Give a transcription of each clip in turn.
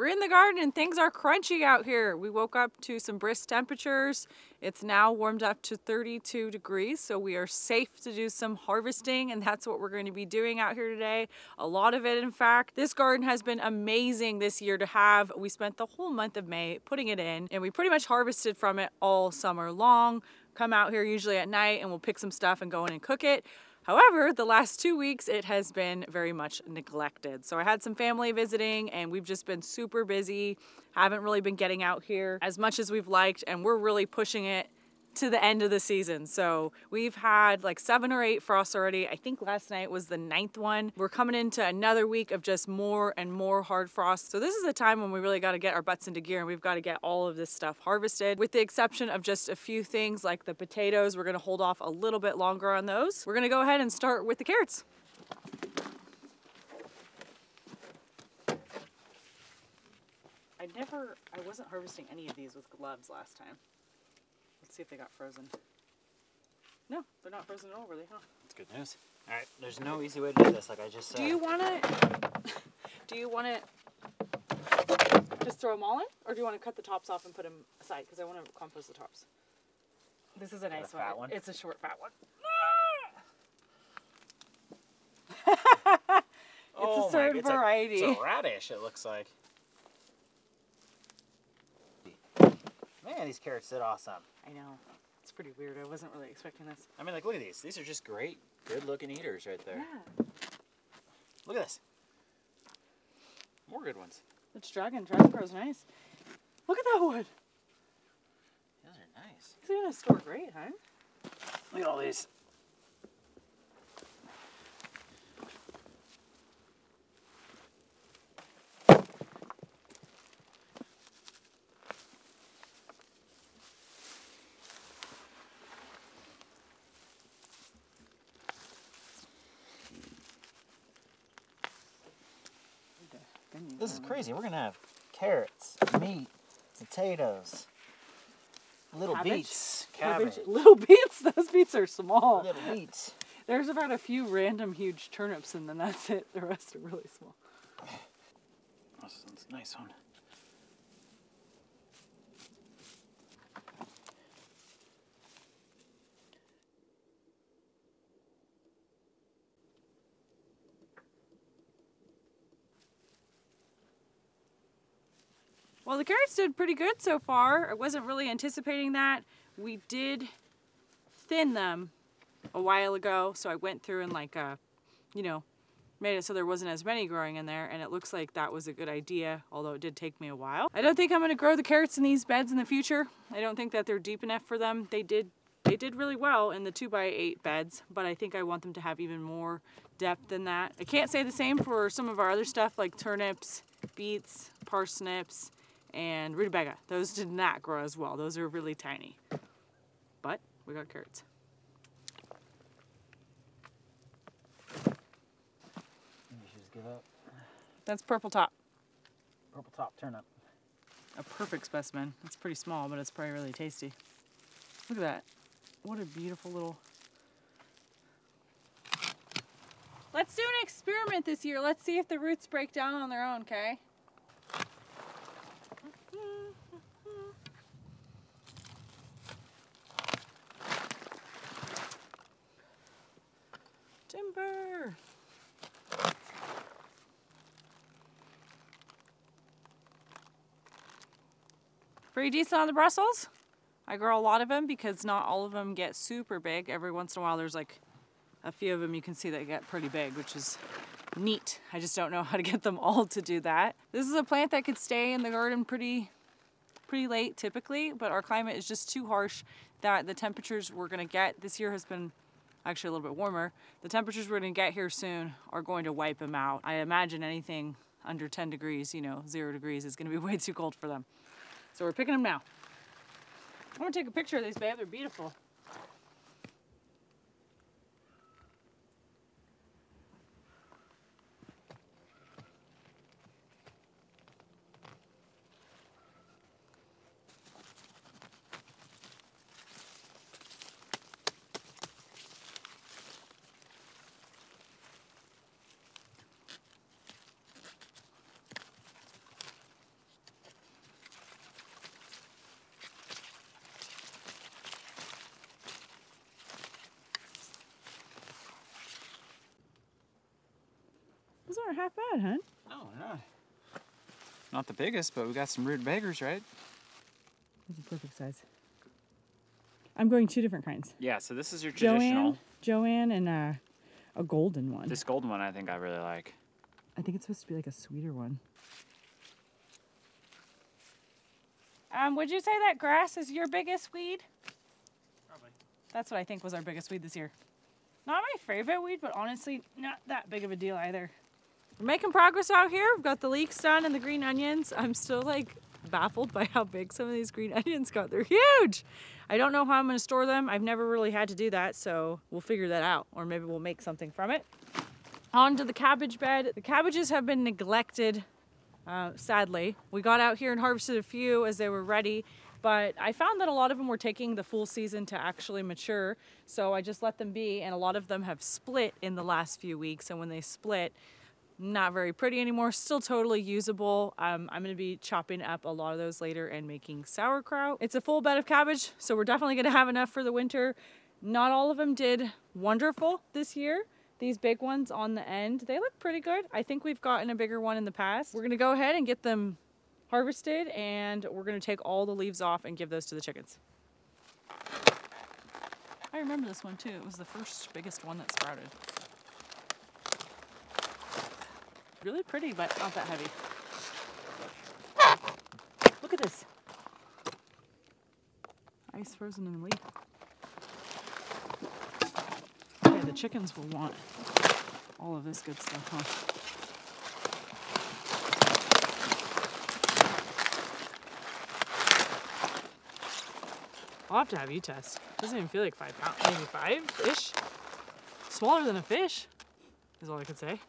We're in the garden and things are crunchy out here. We woke up to some brisk temperatures. It's now warmed up to 32 degrees, so we are safe to do some harvesting, and that's what we're going to be doing out here today. A lot of it, in fact. This garden has been amazing this year to have. We spent the whole month of May putting it in, and we pretty much harvested from it all summer long. Come out here usually at night and we'll pick some stuff and go in and cook it. However, the last 2 weeks, it has been very much neglected. So I had some family visiting and we've just been super busy. Haven't really been getting out here as much as we've liked, and we're really pushing it to the end of the season. So we've had like 7 or 8 frosts already. I think last night was the 9th one. We're coming into another week of just more and more hard frosts. So this is the time when we really got to get our butts into gear and we've got to get all of this stuff harvested, with the exception of just a few things like the potatoes. We're going to hold off a little bit longer on those. We're going to go ahead and start with the carrots. I wasn't harvesting any of these with gloves last time. Let's see if they got frozen. No, they're not frozen at all, really, huh? That's good news. All right, there's no easy way to do this, like I just said. Do you want to just throw them all in? Or do you want to cut the tops off and put them aside? Because I want to compost the tops. This is a nice one. Fat one. It's a short, fat one. It's a certain variety. It's a radish, it looks like. Man, these carrots did awesome. I know. It's pretty weird. I wasn't really expecting this. I mean, like, look at these. These are just great, good-looking eaters right there. Yeah. Look at this. More good ones. It's dragon. Dragon grows nice. Look at that wood. Those are nice. These are going to store great, huh? Look at all these. This is crazy. We're going to have carrots, meat, potatoes, little beets, cabbage. Little beets? Those beets are small. Little beets. There's about a few random huge turnips and then that's it. The rest are really small. This one's a nice one. Well, the carrots did pretty good so far. I wasn't really anticipating that. We did thin them a while ago, so I went through and made it so there wasn't as many growing in there, and it looks like that was a good idea, although it did take me a while. I don't think I'm gonna grow the carrots in these beds in the future. I don't think that they're deep enough for them. They did really well in the 2x8 beds, but I think I want them to have even more depth than that. I can't say the same for some of our other stuff like turnips, beets, parsnips, and rutabaga. Those did not grow as well. Those are really tiny. But we got carrots. You should just give up. That's purple top. Purple top turnip. A perfect specimen. It's pretty small, but it's probably really tasty. Look at that. What a beautiful little... Let's do an experiment this year. Let's see if the roots break down on their own, okay? Timber! Pretty decent on the Brussels. I grow a lot of them because not all of them get super big. Every once in a while there's like a few of them you can see that get pretty big, which is neat. I just don't know how to get them all to do that. This is a plant that could stay in the garden pretty late typically, but our climate is just too harsh that the temperatures we're gonna get this year has been actually a little bit warmer. The temperatures we're gonna get here soon are going to wipe them out. I imagine anything under 10 degrees, 0 degrees is gonna be way too cold for them. So we're picking them now. I'm gonna take a picture of these, babe. They're beautiful. aren't half bad, huh? No, they're not. Not the biggest, but we got some rutabagas, right? This is perfect size. I'm going 2 different kinds. Yeah, so this is your traditional. Joanne and a golden one. This golden one I think I really like. I think it's supposed to be like a sweeter one. Would you say that grass is your biggest weed? Probably. That's what I think was our biggest weed this year. Not my favorite weed, but honestly, not that big of a deal either. We're making progress out here. We've got the leeks done and the green onions. I'm still like baffled by how big some of these green onions got. They're huge. I don't know how I'm gonna store them. I've never really had to do that, so we'll figure that out, or maybe we'll make something from it. On to the cabbage bed. The cabbages have been neglected, sadly. We got out here and harvested a few as they were ready, but I found that a lot of them were taking the full season to actually mature, so I just let them be, and a lot of them have split in the last few weeks, and when they split, not very pretty anymore, still totally usable. I'm gonna be chopping up a lot of those later and making sauerkraut. It's a full bed of cabbage, so we're definitely gonna have enough for the winter. Not all of them did wonderful this year. These big ones on the end, they look pretty good. I think we've gotten a bigger one in the past. We're gonna go ahead and get them harvested, and we're gonna take all the leaves off and give those to the chickens. I remember this one too. It was the first biggest one that sprouted. Really pretty, but not that heavy. Look at this. Ice frozen in the leaf. Okay, the chickens will want all of this good stuff, huh? I'll have to have you test. Doesn't even feel like 5 pounds, maybe 5-ish. Smaller than a fish, is all I could say.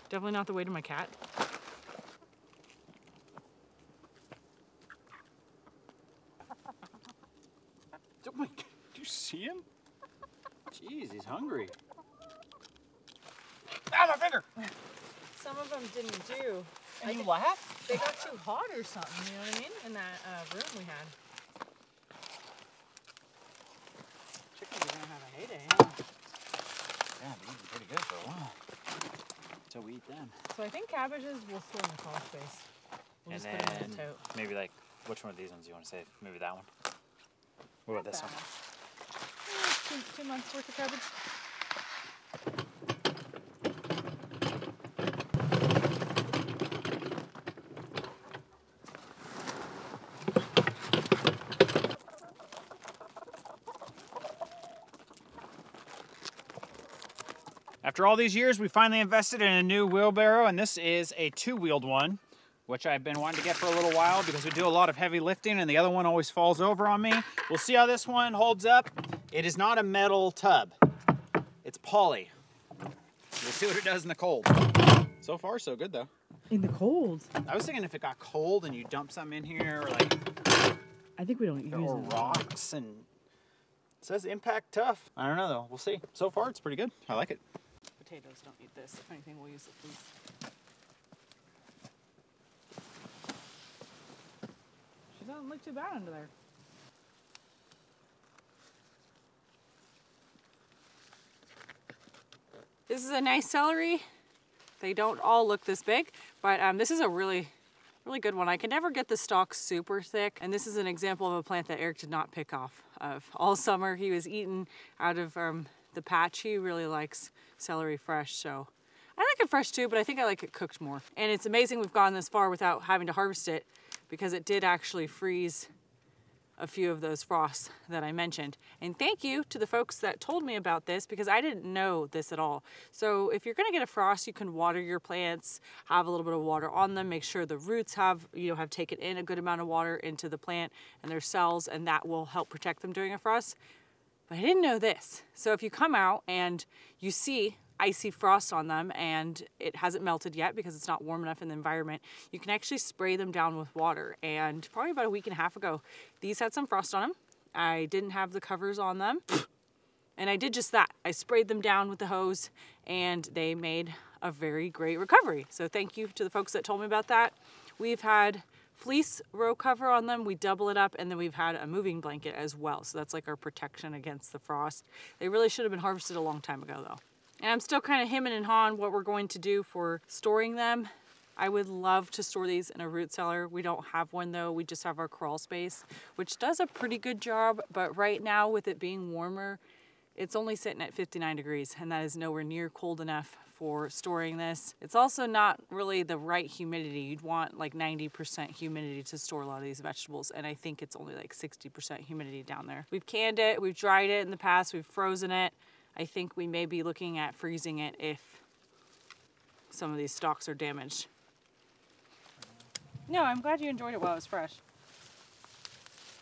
Definitely not the weight of my cat. Oh my, do you see him? Jeez, he's hungry. Ah, my finger! Some of them didn't do. And you laugh? They got too hot or something, you know what I mean? In that room we had. Chickens are gonna have a heyday, huh? Yeah, they've been pretty good for a while. So we eat them. So I think cabbages will store in the crawl space. We'll And just put them in the tote. maybe like, which one of these ones do you want to save? Maybe that one? What about this one? 2 months worth of cabbage. After all these years, we finally invested in a new wheelbarrow, and this is a 2-wheeled one, which I've been wanting to get for a little while because we do a lot of heavy lifting and the other one always falls over on me. We'll see how this one holds up. It is not a metal tub. It's poly. We'll see what it does in the cold. So far, so good though. In the cold? I was thinking if it got cold and you dump some in here, or like... I think we don't use or it. rocks, and it says impact tough. I don't know though, we'll see. So far, it's pretty good. I like it. Potatoes don't need this. If anything, we'll use the fleece. She doesn't look too bad under there. This is a nice celery. They don't all look this big, but this is a really good one. I can never get the stalk super thick, and this is an example of a plant that Eric did not pick off of. All summer he was eating out of the patch. He really likes celery fresh, so I like it fresh too, but I think I like it cooked more. And it's amazing we've gone this far without having to harvest it, because it did actually freeze a few of those frosts that I mentioned. And thank you to the folks that told me about this, because I didn't know this at all. So if you're gonna get a frost, you can water your plants, have a little bit of water on them, make sure the roots have taken in a good amount of water into the plant and their cells, and that will help protect them during a frost. But I didn't know this. So if you come out and you see icy frost on them and it hasn't melted yet because it's not warm enough in the environment, you can actually spray them down with water. And probably about a week and a half ago, these had some frost on them. I didn't have the covers on them. And I did just that. I sprayed them down with the hose and they made a very great recovery. So thank you to the folks that told me about that. We've had fleece row cover on them, we double it up, and then we've had a moving blanket as well. So that's like our protection against the frost. They really should have been harvested a long time ago though. And I'm still kind of hemming and hawing what we're going to do for storing them. I would love to store these in a root cellar. We don't have one though. We just have our crawl space, which does a pretty good job. But right now with it being warmer, it's only sitting at 59 degrees and that is nowhere near cold enough for storing this. It's also not really the right humidity. You'd want like 90% humidity to store a lot of these vegetables. And I think it's only like 60% humidity down there. We've canned it, we've dried it in the past, we've frozen it. I think we may be looking at freezing it if some of these stalks are damaged. No, I'm glad you enjoyed it while it was fresh.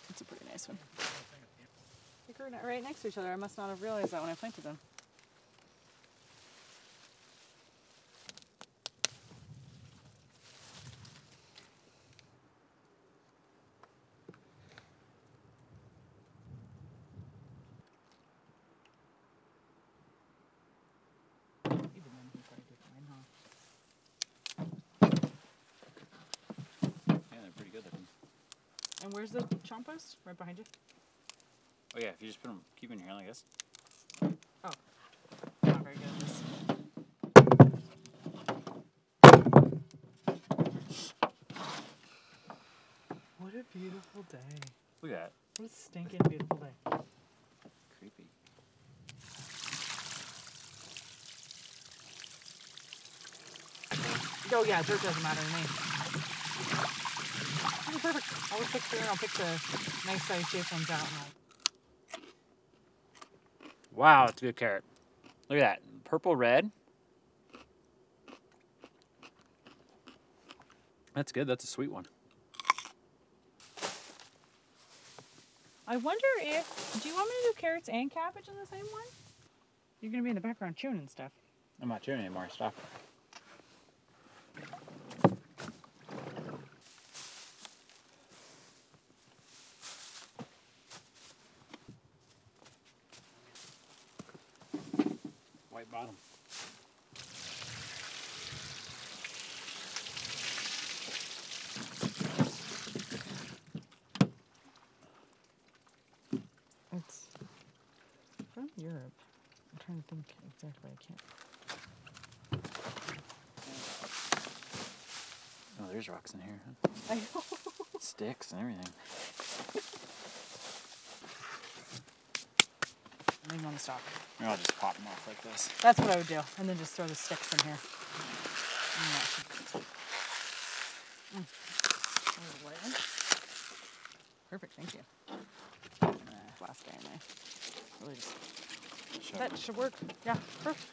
It's a pretty nice one. They grew right next to each other. I must not have realized that when I planted them. And where's the compost? Right behind you? Oh yeah, if you just put them, keep them in your hand like this. Oh, not very good at this. What a beautiful day. Look at that. What a stinking beautiful day. Creepy. Oh yeah, dirt doesn't matter to me. Perfect. I'll pick through and I'll pick the nice size shaped ones out. And Wow, that's a good carrot. Look at that. Purple red. That's good. That's a sweet one. I wonder if, do you want me to do carrots and cabbage in the same one? You're going to be in the background chewing and stuff. I'm not chewing anymore. Stop. White bottom. It's from Europe. I'm trying to think exactly. I can't. Oh, there's rocks in here. Huh? I know. Sticks and everything. Leave them on the stalk. I'll just pop them off like this. That's what I would do. And then just throw the sticks in here. Perfect, thank you. Last guy in there. Really just, that should work. Yeah, perfect.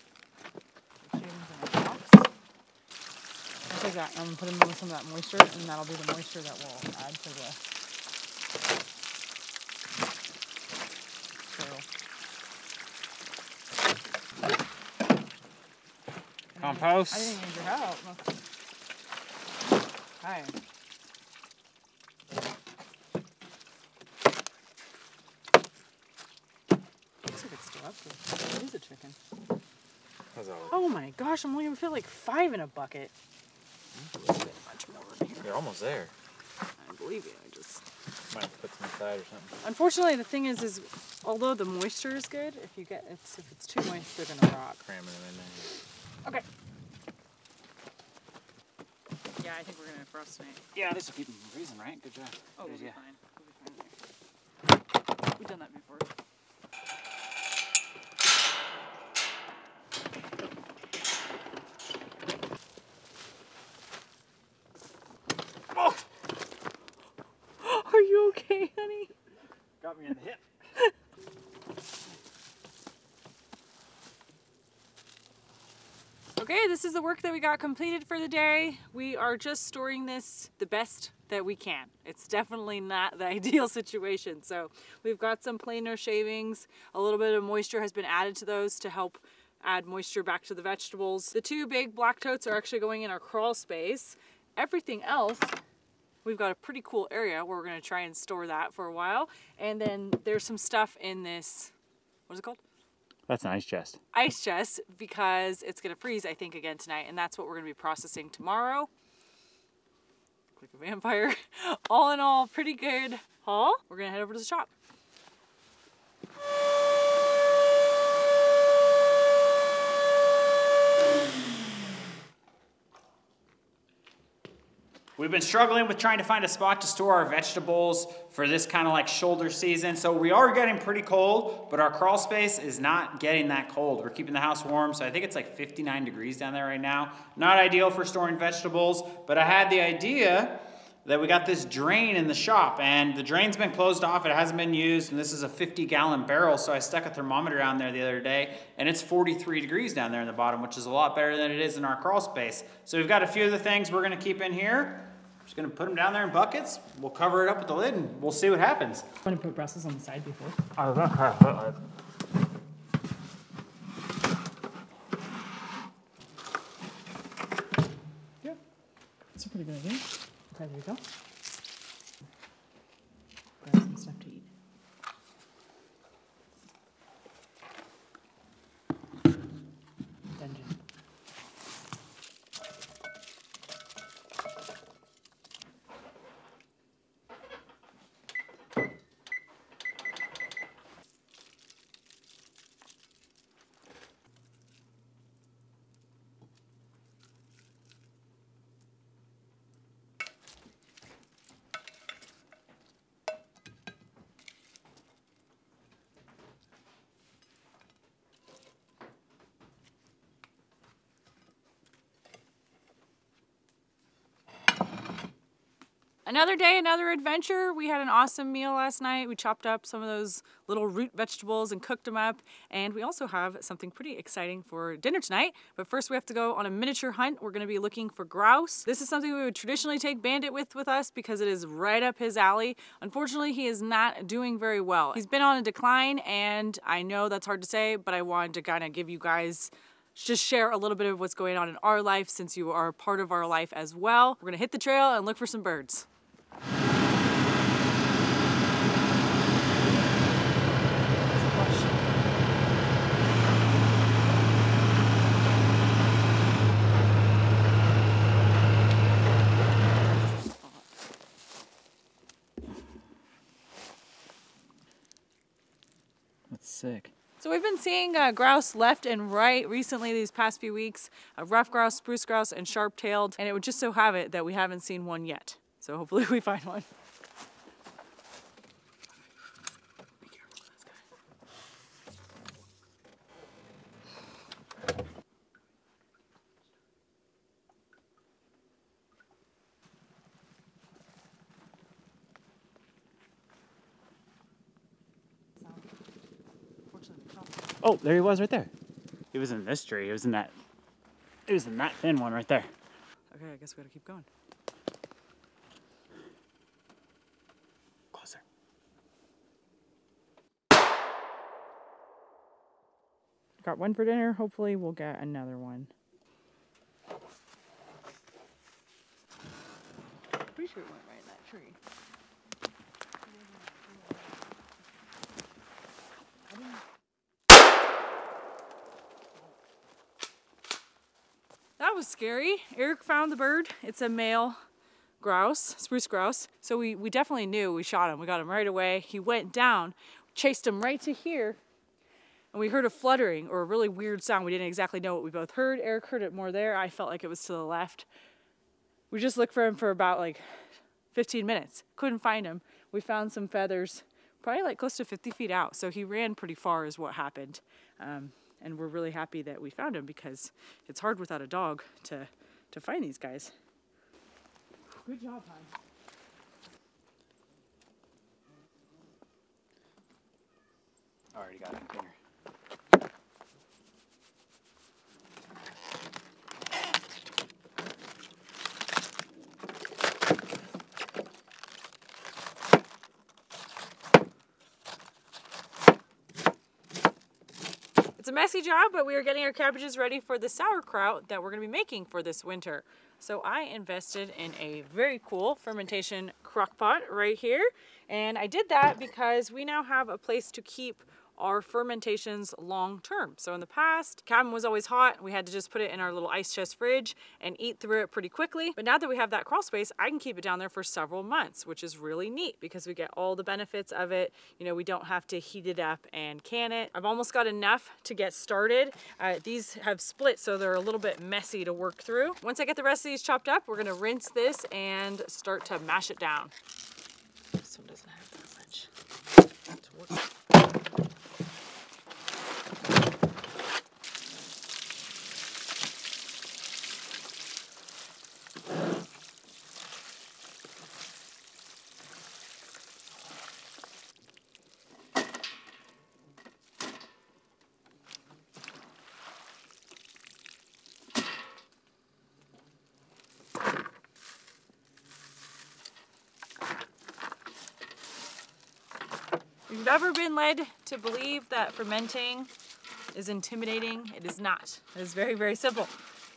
Shavings in our box. I'll take that and put them in with some of that moisture, and that'll be the moisture that we'll add to the soil. Compost. I didn't need your help. Hi. Looks like it's still up there. It is a chicken. Oh my gosh, I'm only gonna feel like 5 in a bucket. Much more in here. You're almost there. I believe you. I just might have to put some aside or something. Unfortunately, the thing is although the moisture is good, if it's too moist, they're gonna rot. Cramming them in there. Okay. Yeah, I think we're gonna frost tonight. Yeah, this will keep them from freezing, right? Good job. Oh, Good we'll be idea. fine. We'll be fine there. We've done that before. Oh! Are you okay, honey? Got me in the hip. Okay, this is the work that we got completed for the day. We are just storing this the best that we can. It's definitely not the ideal situation. So we've got some planer shavings. A little bit of moisture has been added to those to help add moisture back to the vegetables. The 2 big black totes are actually going in our crawl space. Everything else, we've got a pretty cool area where we're gonna try and store that for a while. And then there's some stuff in this, what is it called? That's an ice chest. Ice chest, because it's gonna freeze, I think, again tonight, and that's what we're gonna be processing tomorrow. Like a vampire. All in all, pretty good haul. We're gonna head over to the shop. We've been struggling with trying to find a spot to store our vegetables for this kind of like shoulder season. So we are getting pretty cold, but our crawl space is not getting that cold. We're keeping the house warm, so I think it's like 59 degrees down there right now. Not ideal for storing vegetables, but I had the idea that we got this drain in the shop, and the drain's been closed off, it hasn't been used, and this is a 50-gallon barrel, so I stuck a thermometer down there the other day, and it's 43 degrees down there in the bottom, which is a lot better than it is in our crawl space. So we've got a few of the things we're gonna keep in here. Just gonna put them down there in buckets, we'll cover it up with the lid, and we'll see what happens. I'm gonna put Brussels on the side before. Yeah, that's a pretty good idea. Okay, there you go. Grab some stuff to eat. Dungeon. Another day, another adventure. We had an awesome meal last night. We chopped up some of those little root vegetables and cooked them up. And we also have something pretty exciting for dinner tonight. But first we have to go on a miniature hunt. We're gonna be looking for grouse. This is something we would traditionally take Bandit with us because it is right up his alley. Unfortunately, he is not doing very well. He's been on a decline, and I know that's hard to say, but I wanted to kind of give you guys just share a little bit of what's going on in our life since you are part of our life as well. We're gonna hit the trail and look for some birds. That's sick. So we've been seeing grouse left and right recently these past few weeks. Rough grouse, spruce grouse, and sharp-tailed. And it would just so have it that we haven't seen one yet. So hopefully we find one. Be careful of this guy. Oh, there he was right there. He was in this tree. He was in that thin one right there. Okay, I guess we gotta keep going. Closer. Got one for dinner. Hopefully we'll get another one. Pretty sure it went right in that tree. That was scary. Eric found the bird. It's a male grouse, spruce grouse. So we definitely knew we shot him. We got him right away. He went down, chased him right to here, and we heard a fluttering or a really weird sound. We didn't exactly know what we both heard. Eric heard it more there. I felt like it was to the left. We just looked for him for about like 15 minutes. Couldn't find him. We found some feathers, probably like close to 50 feet out. So he ran pretty far is what happened. And we're really happy that we found him because it's hard without a dog to find these guys. Good job, hon. Already got it dinner. It's a messy job, but we are getting our cabbages ready for the sauerkraut that we're going to be making for this winter. So I invested in a very cool fermentation crock pot right here. And I did that because we now have a place to keep our fermentations long term. So in the past, cabin was always hot. We had to just put it in our little ice chest fridge and eat through it pretty quickly. But now that we have that crawl space, I can keep it down there for several months, which is really neat because we get all the benefits of it. You know, we don't have to heat it up and can it. I've almost got enough to get started. These have split, so they're a little bit messy to work through. Once I get the rest of these chopped up, we're gonna rinse this and start to mash it down. This one doesn't have that much to work with. If you've ever been led to believe that fermenting is intimidating, it is not. It is very, very simple.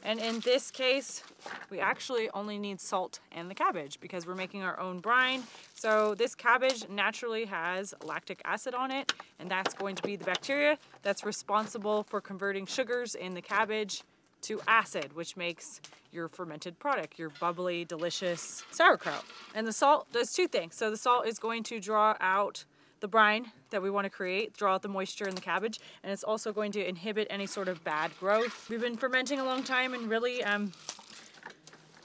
And in this case, we actually only need salt and the cabbage because we're making our own brine. So this cabbage naturally has lactic acid on it, and that's going to be the bacteria that's responsible for converting sugars in the cabbage to acid, which makes your fermented product, your bubbly, delicious sauerkraut. And the salt does two things. So the salt is going to draw out the brine that we want to create, draw out the moisture in the cabbage, and it's also going to inhibit any sort of bad growth. We've been fermenting a long time, and really,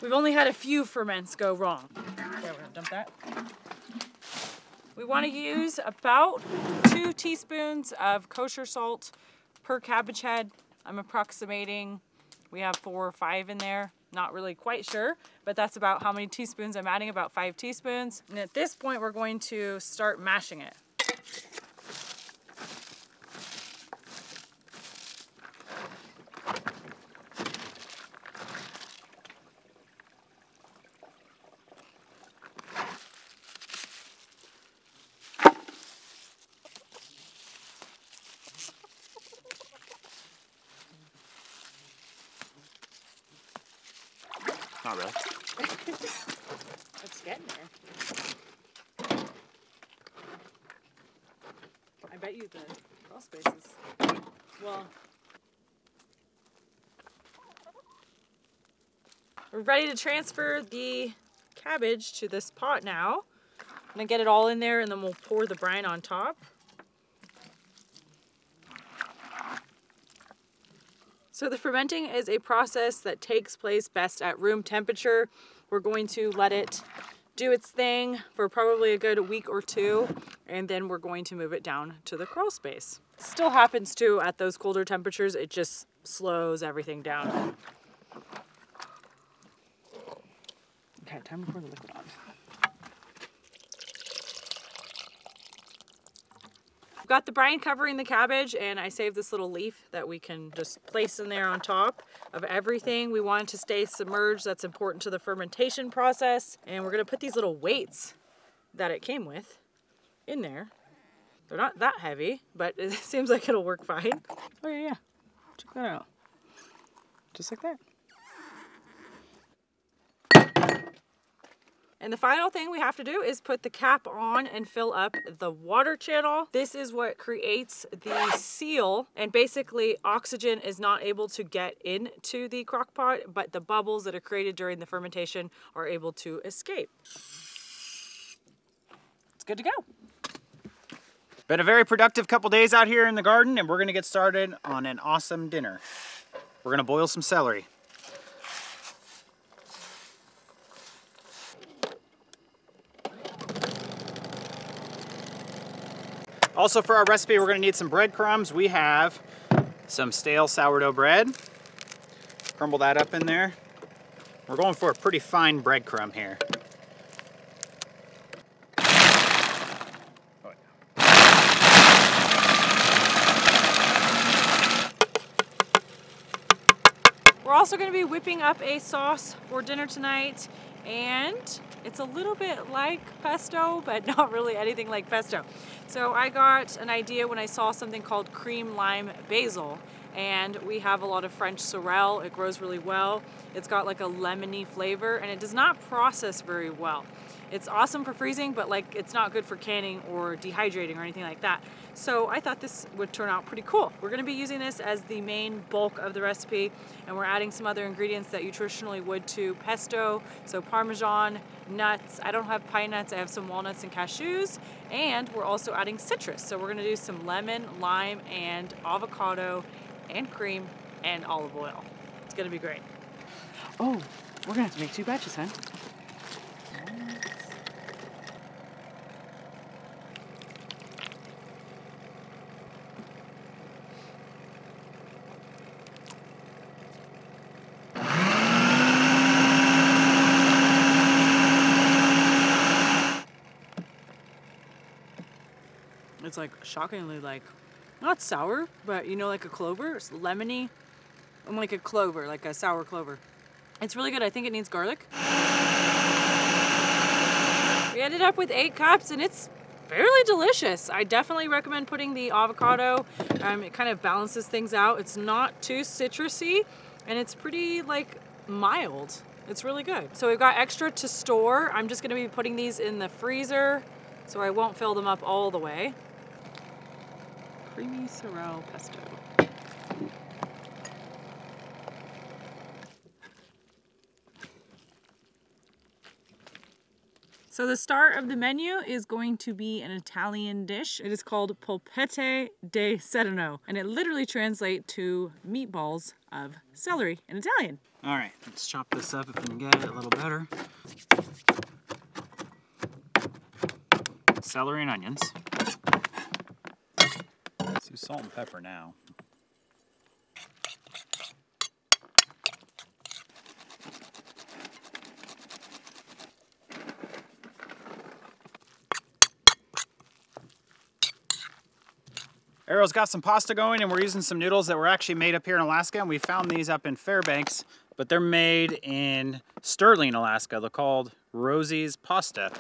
we've only had a few ferments go wrong. Okay, we're gonna dump that. We want to use about 2 teaspoons of kosher salt per cabbage head. I'm approximating, we have 4 or 5 in there. Not really quite sure, but that's about how many teaspoons I'm adding, about 5 teaspoons. And at this point, we're going to start mashing it. Not really. It's getting there. I bet you the crawl spaces. Well, we're ready to transfer the cabbage to this pot now. I'm gonna get it all in there and then we'll pour the brine on top. So the fermenting is a process that takes place best at room temperature. We're going to let it do its thing for probably a good week or 2, and then we're going to move it down to the crawl space. Still happens too at those colder temperatures, it just slows everything down. Okay, time to pour the liquid on. I've got the brine covering the cabbage, and I saved this little leaf that we can just place in there on top of everything. We want it to stay submerged. That's important to the fermentation process. And we're gonna put these little weights that it came with in there. They're not that heavy, but it seems like it'll work fine. Oh yeah, check that out. Just like that. And the final thing we have to do is put the cap on and fill up the water channel. This is what creates the seal, and basically oxygen is not able to get into the crock pot, but the bubbles that are created during the fermentation are able to escape. It's good to go. Been a very productive couple days out here in the garden, and we're gonna get started on an awesome dinner. We're gonna boil some celery. Also for our recipe, we're gonna need some breadcrumbs. We have some stale sourdough bread. Crumble that up in there. We're going for a pretty fine breadcrumb here. We're also going to be whipping up a sauce for dinner tonight, and it's a little bit like pesto, but not really anything like pesto. So I got an idea when I saw something called cream lime basil, And we have a lot of French sorrel. It grows really well. It's got like a lemony flavor and it does not process very well. It's awesome for freezing, but like it's not good for canning or dehydrating or anything like that. So I thought this would turn out pretty cool. We're gonna be using this as the main bulk of the recipe, and we're adding some other ingredients that you traditionally would to pesto. So parmesan, nuts. I don't have pine nuts, I have some walnuts and cashews. And we're also adding citrus. So we're gonna do some lemon, lime, and avocado, and cream, and olive oil. It's gonna be great. Oh, we're gonna have to make 2 batches, huh? It's like shockingly like, not sour, but you know, like a clover. It's lemony. I'm like a clover, like a sour clover. It's really good. I think it needs garlic. We ended up with 8 cups and it's fairly delicious. I definitely recommend putting the avocado. It kind of balances things out. It's not too citrusy and it's pretty like mild. It's really good. So we've got extra to store. I'm just gonna be putting these in the freezer so I won't fill them up all the way. Creamy sorrel pesto. So the star of the menu is going to be an Italian dish. It is called polpette di sedano, and it literally translates to meatballs of celery in Italian. All right, let's chop this up if we can get it a little better. Celery and onions. Let's do salt and pepper now. Arielle's got some pasta going and we're using some noodles that were actually made up here in Alaska, and we found these up in Fairbanks, but they're made in Sterling, Alaska. They're called Rosie's Pasta.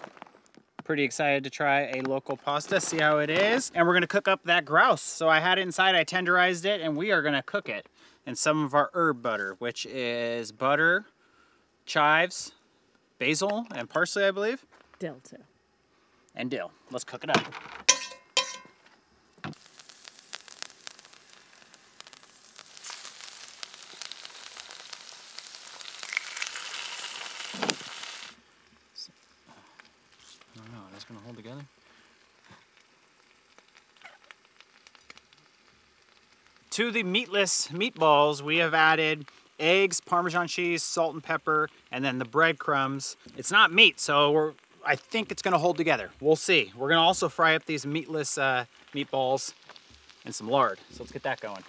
Pretty excited to try a local pasta, see how it is. And we're gonna cook up that grouse. So I had it inside, I tenderized it, and we are gonna cook it in some of our herb butter, which is butter, chives, basil, and parsley, I believe. Dill too. And dill. Let's cook it up. I don't know, are these gonna hold together? To the meatless meatballs, we have added eggs, Parmesan cheese, salt and pepper, and then the breadcrumbs. It's not meat, so I think it's gonna hold together. We'll see. We're gonna also fry up these meatless meatballs in some lard. So let's get that going.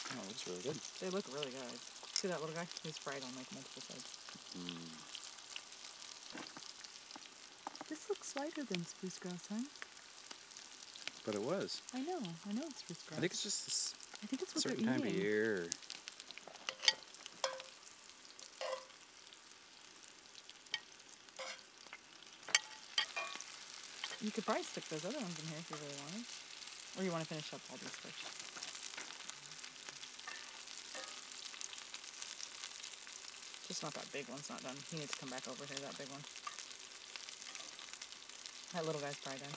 Oh, it looks really good. They look really good. See that little guy? He's fried on like multiple sides. This looks lighter than spruce grouse, huh? But it was. I know it's spruce grouse. I think it's just this I think it's what certain they're time eating. of year. You could probably stick those other ones in here if you really wanted. Or you want to finish up all these first. Just not that big one's not done. He needs to come back over here, that big one. That little guy's probably done.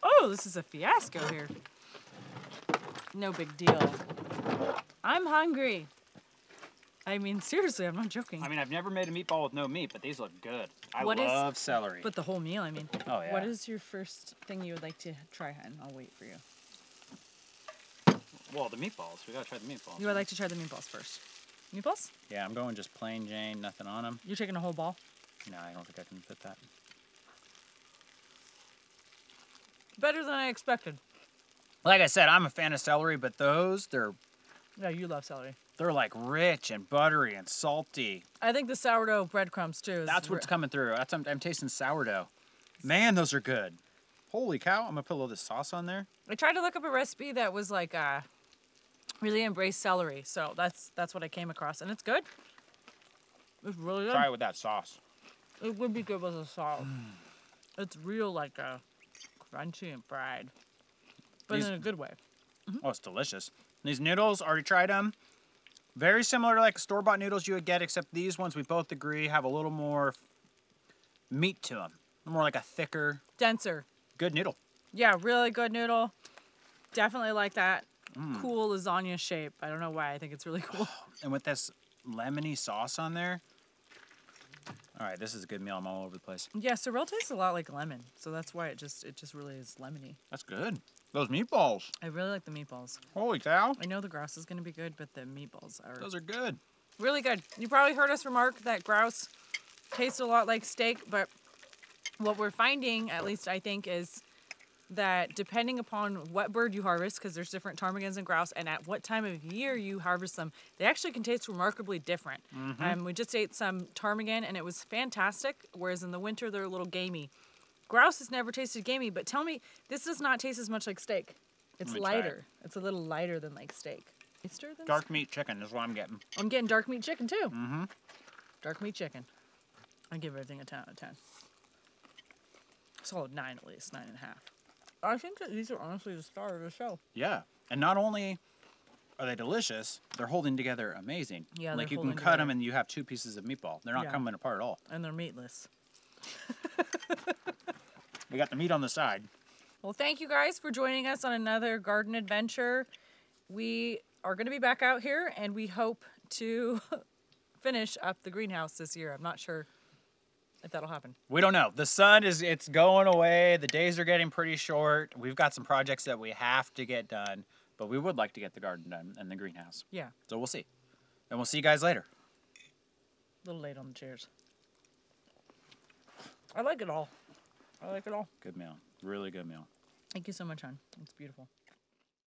Oh, this is a fiasco here. No big deal. I'm hungry. I mean, seriously, I'm not joking. I mean, I've never made a meatball with no meat, but these look good. I What love celery. But the whole meal, I mean. Oh, yeah. What is your first thing you would like to try, and I'll wait for you. Well, the meatballs. We gotta try the meatballs. You would like to try the meatballs first. Meatballs? Yeah, I'm going just plain Jane, nothing on them. You're taking a whole ball? No, I don't think I can fit that. Better than I expected. Like I said, I'm a fan of celery, but those, they're Yeah, you love celery. They're like rich and buttery and salty. I think the sourdough breadcrumbs too. That's what's coming through. I'm tasting sourdough. Man, those are good. Holy cow. I'm going to put a little of this sauce on there. I tried to look up a recipe that was like really embrace celery. So that's what I came across. And it's good. It's really good. Try it with that sauce. It would be good with a sauce. It's real like crunchy and fried. But in a good way. Oh, it's delicious. These noodles, already tried them. Very similar to like store-bought noodles you would get, except these ones, we both agree, have a little more meat to them. More like a thicker, denser, good noodle. Yeah, really good noodle. Definitely like that cool lasagna shape. I don't know why. I think it's really cool. And with this lemony sauce on there. All right, this is a good meal. I'm all over the place. Yeah, sorrel tastes a lot like lemon, so that's why it just really is lemony. That's good. Those meatballs. I really like the meatballs. Holy cow. I know the grouse is going to be good, but the meatballs are... Those are good. Really good. You probably heard us remark that grouse tastes a lot like steak, but what we're finding, at least I think, is that depending upon what bird you harvest, because there's different ptarmigans and grouse, and at what time of year you harvest them, they actually can taste remarkably different. We just ate some ptarmigan, and it was fantastic, whereas in the winter, they're a little gamey. Grouse has never tasted gamey, but tell me, this does not taste as much like steak. It's lighter. It's a little lighter than like steak. Dark meat chicken is what I'm getting. I'm getting dark meat chicken too. Dark meat chicken. I give everything a 10 out of 10. Solid 9 at least, 9.5. I think that these are honestly the star of the show. Yeah, and not only are they delicious, they're holding together amazing. Yeah, like you can cut them and you have 2 pieces of meatball. They're not coming apart at all. And they're meatless. We got the meat on the side. Well, thank you guys for joining us on another garden adventure. We are going to be back out here, and we hope to finish up the greenhouse this year. I'm not sure if that'll happen. We don't know. The sun it's going away. The days are getting pretty short. We've got some projects that we have to get done, but we would like to get the garden done and the greenhouse. Yeah. So we'll see. And we'll see you guys later. A little late on the chairs. I like it all. I like it all. Good meal. Really good meal. Thank you so much, hon. It's beautiful.